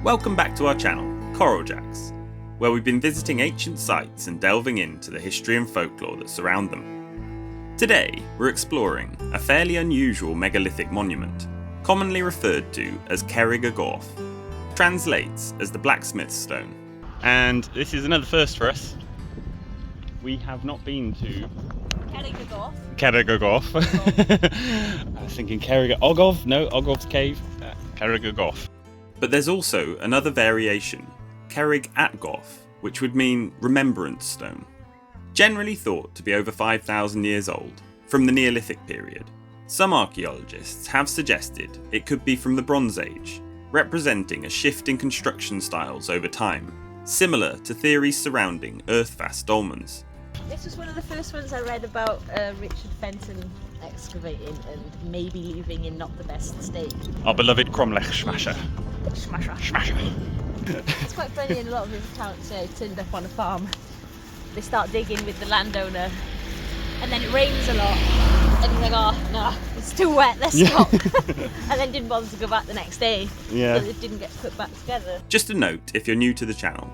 Welcome back to our channel, Coraljax, where we've been visiting ancient sites and delving into the history and folklore that surround them. Today, we're exploring a fairly unusual megalithic monument, commonly referred to as Cerrig Y Gof, translates as the Blacksmith stone. And this is another first for us. We have not been to Cerrig Y Gof. Cerrig Y Gof. I was thinking Cerrig Atgof, no, Atgof's cave. Cerrig Y Gof. But there's also another variation, Cerrig Atgof, which would mean remembrance stone. Generally thought to be over 5,000 years old, from the Neolithic period, some archaeologists have suggested it could be from the Bronze Age, representing a shift in construction styles over time, similar to theories surrounding earth-fast dolmens. This was one of the first ones I read about Richard Fenton excavating and maybe leaving in not the best state. Our beloved cromlechs smasher. Smasher. It's quite funny in a lot of his accounts. He turned up on a farm. They start digging with the landowner, and then it rains a lot. And he's like, oh no, it's too wet, let's stop. And then didn't bother to go back the next day. Yeah. So it didn't get put back together. Just a note if you're new to the channel,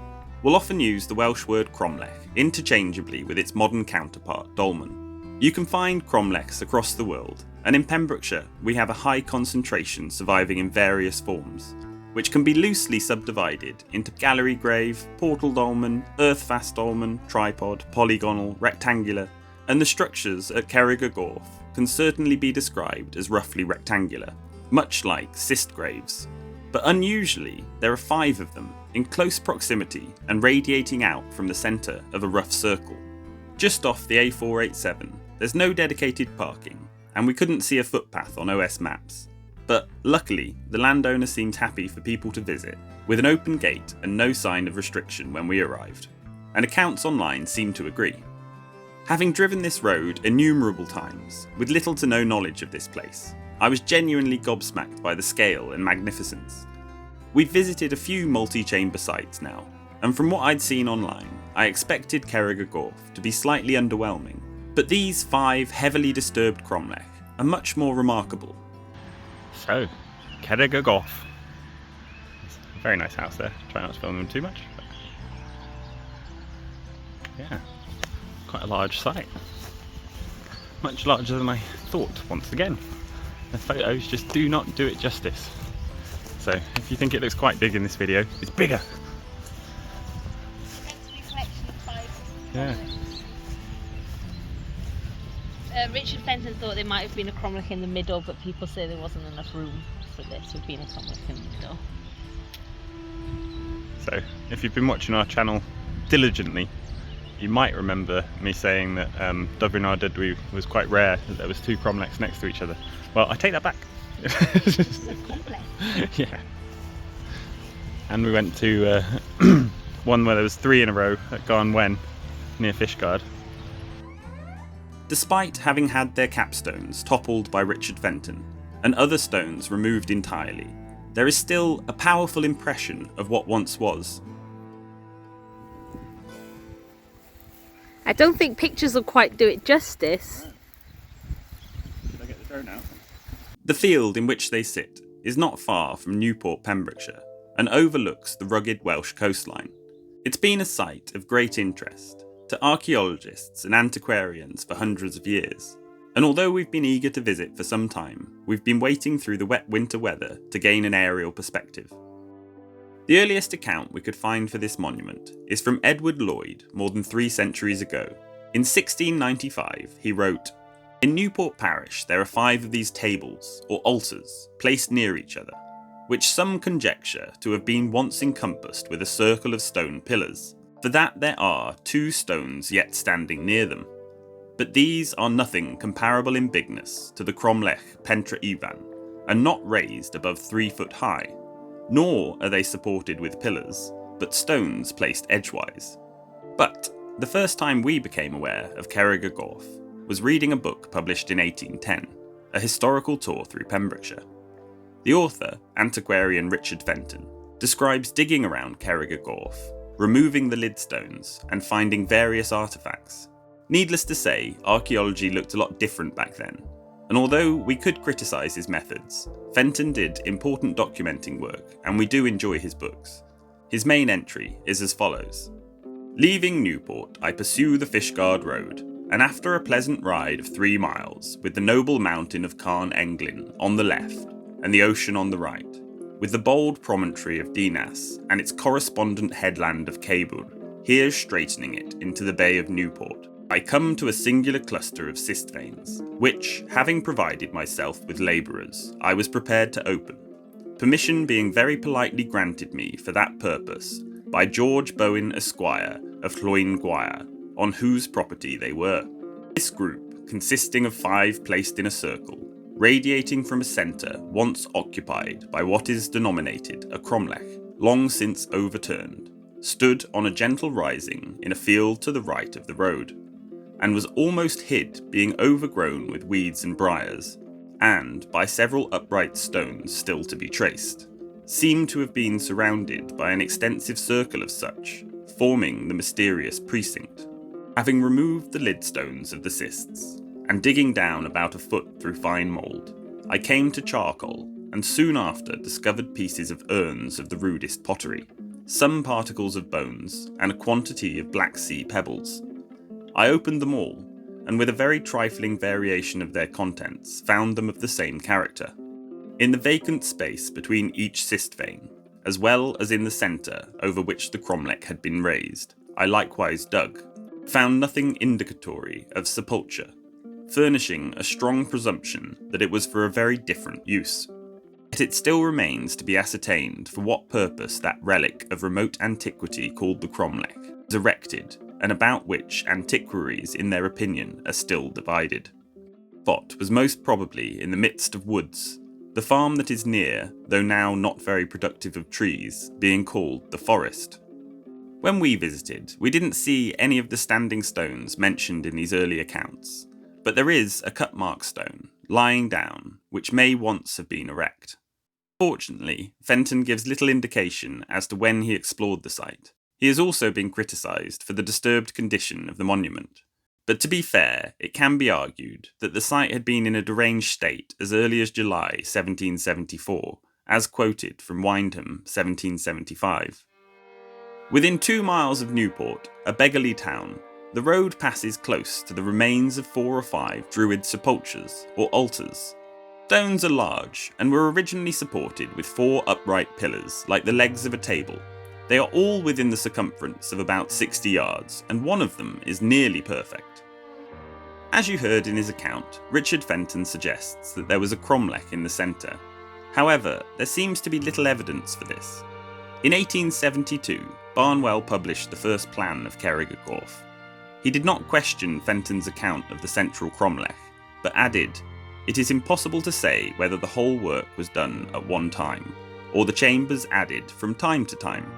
we'll often use the Welsh word cromlech interchangeably with its modern counterpart dolmen. You can find cromlechs across the world, and in Pembrokeshire we have a high concentration surviving in various forms, which can be loosely subdivided into gallery grave, portal dolmen, earth-fast dolmen, tripod, polygonal, rectangular, and the structures at Cerrig Y Gof can certainly be described as roughly rectangular, much like cist graves. But unusually, there are 5 of them, in close proximity and radiating out from the centre of a rough circle. Just off the A487, there's no dedicated parking, and we couldn't see a footpath on OS maps. But luckily, the landowner seemed happy for people to visit, with an open gate and no sign of restriction when we arrived, and accounts online seemed to agree. Having driven this road innumerable times, with little to no knowledge of this place, I was genuinely gobsmacked by the scale and magnificence. We've visited a few multi-chamber sites now, and from what I'd seen online, I expected Cerrig Y Gof to be slightly underwhelming, but these 5 heavily disturbed cromlech are much more remarkable. So, Cerrig Y Gof. It's a very nice house there. Try not to film them too much. But yeah, quite a large site. Much larger than I thought, once again. The photos just do not do it justice. So, if you think it looks quite big in this video, it's bigger. Yeah. Richard Fenton thought there might have been a cromlech in the middle, but people say there wasn't enough room for there to have been a cromlech in the middle. So, if you've been watching our channel diligently, you might remember me saying that Dyfryn Dydw was quite rare, that there was 2 cromlechs next to each other. Well, I take that back. Yeah. And we went to one where there was 3 in a row at Garn Wen, near Fishguard. Despite having had their capstones toppled by Richard Fenton, and other stones removed entirely, there is still a powerful impression of what once was. I don't think pictures will quite do it justice. Should I get the drone out? The field in which they sit is not far from Newport Pembrokeshire, and overlooks the rugged Welsh coastline. It's been a site of great interest to archaeologists and antiquarians for hundreds of years, and although we've been eager to visit for some time, we've been waiting through the wet winter weather to gain an aerial perspective. The earliest account we could find for this monument is from Edward Lloyd more than 3 centuries ago. In 1695 he wrote, "In Newport parish there are 5 of these tables, or altars, placed near each other, which some conjecture to have been once encompassed with a circle of stone pillars, for that there are 2 stones yet standing near them. But these are nothing comparable in bigness to the cromlech Pentra Ivan, and not raised above 3 foot high, nor are they supported with pillars, but stones placed edgewise." But the first time we became aware of Cerrig Y Gof was reading a book published in 1810, a historical tour through Pembrokeshire. The author, antiquarian Richard Fenton, describes digging around Cerrig Y Gof, removing the lid stones and finding various artefacts. Needless to say, archaeology looked a lot different back then, and although we could criticise his methods, Fenton did important documenting work and we do enjoy his books. His main entry is as follows. Leaving Newport, I pursue the Fishguard Road, and after a pleasant ride of 3 miles, with the noble mountain of Carn Englyn on the left and the ocean on the right, with the bold promontory of Dinas and its correspondent headland of Cabourg, here straightening it into the Bay of Newport, I come to a singular cluster of cist veins, which, having provided myself with labourers, I was prepared to open, permission being very politely granted me for that purpose by George Bowen Esquire of Llwyn-Gwyer, on whose property they were. This group, consisting of 5 placed in a circle, radiating from a centre once occupied by what is denominated a cromlech, long since overturned, stood on a gentle rising in a field to the right of the road, and was almost hid, being overgrown with weeds and briars, and by several upright stones still to be traced, seemed to have been surrounded by an extensive circle of such, forming the mysterious precinct. Having removed the lid stones of the cists, and digging down about a foot through fine mould, I came to charcoal, and soon after discovered pieces of urns of the rudest pottery, some particles of bones, and a quantity of Black Sea pebbles. I opened them all, and with a very trifling variation of their contents, found them of the same character. In the vacant space between each cist vein, as well as in the centre over which the cromlech had been raised, I likewise dug, found nothing indicatory of sepulture, furnishing a strong presumption that it was for a very different use. Yet it still remains to be ascertained for what purpose that relic of remote antiquity called the cromlech was erected, and about which antiquaries in their opinion are still divided. The spot was most probably in the midst of woods, the farm that is near, though now not very productive of trees, being called the forest. When we visited, we didn't see any of the standing stones mentioned in these early accounts, but there is a cut mark stone, lying down, which may once have been erect. Fortunately, Fenton gives little indication as to when he explored the site. He has also been criticised for the disturbed condition of the monument, but to be fair, it can be argued that the site had been in a deranged state as early as July 1774, as quoted from Windham 1775. Within 2 miles of Newport, a beggarly town, the road passes close to the remains of 4 or 5 Druid sepulchres, or altars. Stones are large, and were originally supported with 4 upright pillars, like the legs of a table. They are all within the circumference of about 60 yards, and one of them is nearly perfect. As you heard in his account, Richard Fenton suggests that there was a cromlech in the centre. However, there seems to be little evidence for this. In 1872, Barnwell published the first plan of Cerrig Y Gof. He did not question Fenton's account of the central cromlech, but added, "It is impossible to say whether the whole work was done at one time, or the chambers added from time to time."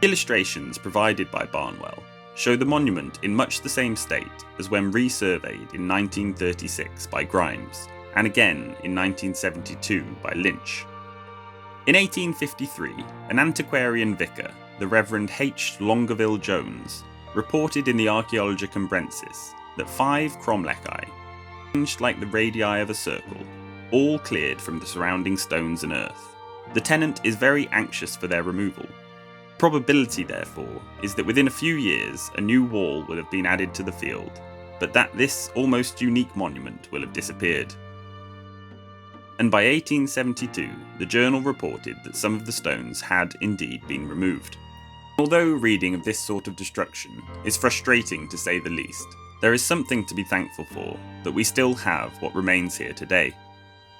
Illustrations provided by Barnwell show the monument in much the same state as when resurveyed in 1936 by Grimes, and again in 1972 by Lynch. In 1853, an antiquarian vicar, the Reverend H. Longueville Jones, reported in the Archaeologia Cambrensis that 5 cromlechai, arranged like the radii of a circle, all cleared from the surrounding stones and earth. The tenant is very anxious for their removal. Probability, therefore, is that within a few years a new wall will have been added to the field, but that this almost unique monument will have disappeared. And by 1872, the journal reported that some of the stones had indeed been removed. Although reading of this sort of destruction is frustrating to say the least, there is something to be thankful for, that we still have what remains here today.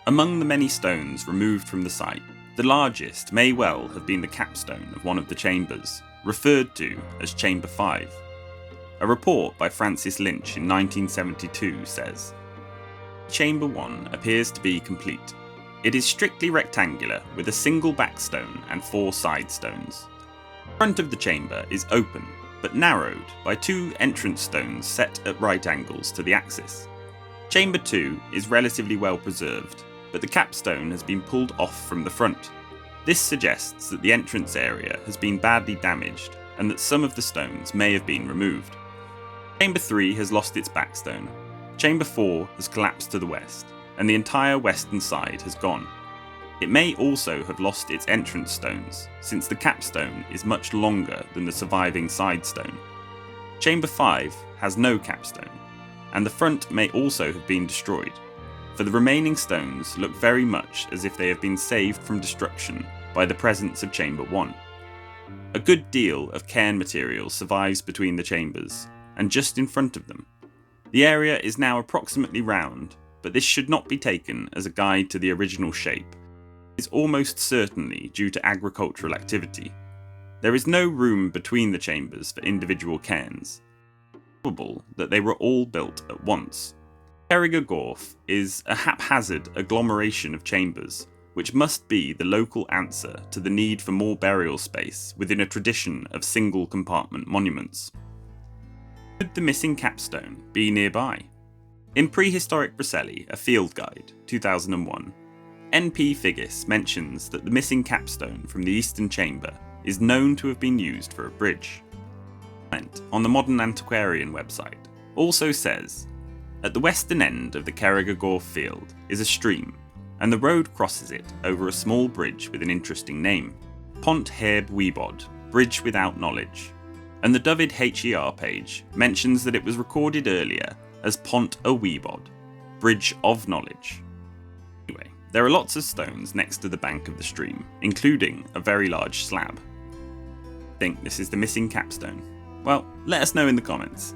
Among the many stones removed from the site, the largest may well have been the capstone of one of the chambers, referred to as Chamber 5. A report by Francis Lynch in 1972 says, Chamber 1 appears to be complete. It is strictly rectangular with a single backstone and 4 side stones. The front of the chamber is open, but narrowed by 2 entrance stones set at right angles to the axis. Chamber 2 is relatively well preserved, but the capstone has been pulled off from the front. This suggests that the entrance area has been badly damaged and that some of the stones may have been removed. Chamber 3 has lost its backstone. Chamber 4 has collapsed to the west, and the entire western side has gone. It may also have lost its entrance stones, since the capstone is much longer than the surviving side stone. Chamber 5 has no capstone, and the front may also have been destroyed, for the remaining stones look very much as if they have been saved from destruction by the presence of Chamber 1. A good deal of cairn material survives between the chambers, and just in front of them. The area is now approximately round, but this should not be taken as a guide to the original shape. It is almost certainly due to agricultural activity. There is no room between the chambers for individual cairns. It's probable that they were all built at once. Cerrig Y Gof is a haphazard agglomeration of chambers, which must be the local answer to the need for more burial space within a tradition of single compartment monuments. Could the missing capstone be nearby? In Prehistoric Preseli, a field guide, 2001, N.P. Figgis mentions that the missing capstone from the eastern chamber is known to have been used for a bridge. On the Modern Antiquarian website also says, at the western end of the Cerrig Atgof field is a stream, and the road crosses it over a small bridge with an interesting name, Pont Heb Wybod, Bridge Without Knowledge, and the Dyfed HER page mentions that it was recorded earlier as Pont y Wybod, Bridge of Knowledge. Anyway, there are lots of stones next to the bank of the stream, including a very large slab. Think this is the missing capstone? Well, let us know in the comments.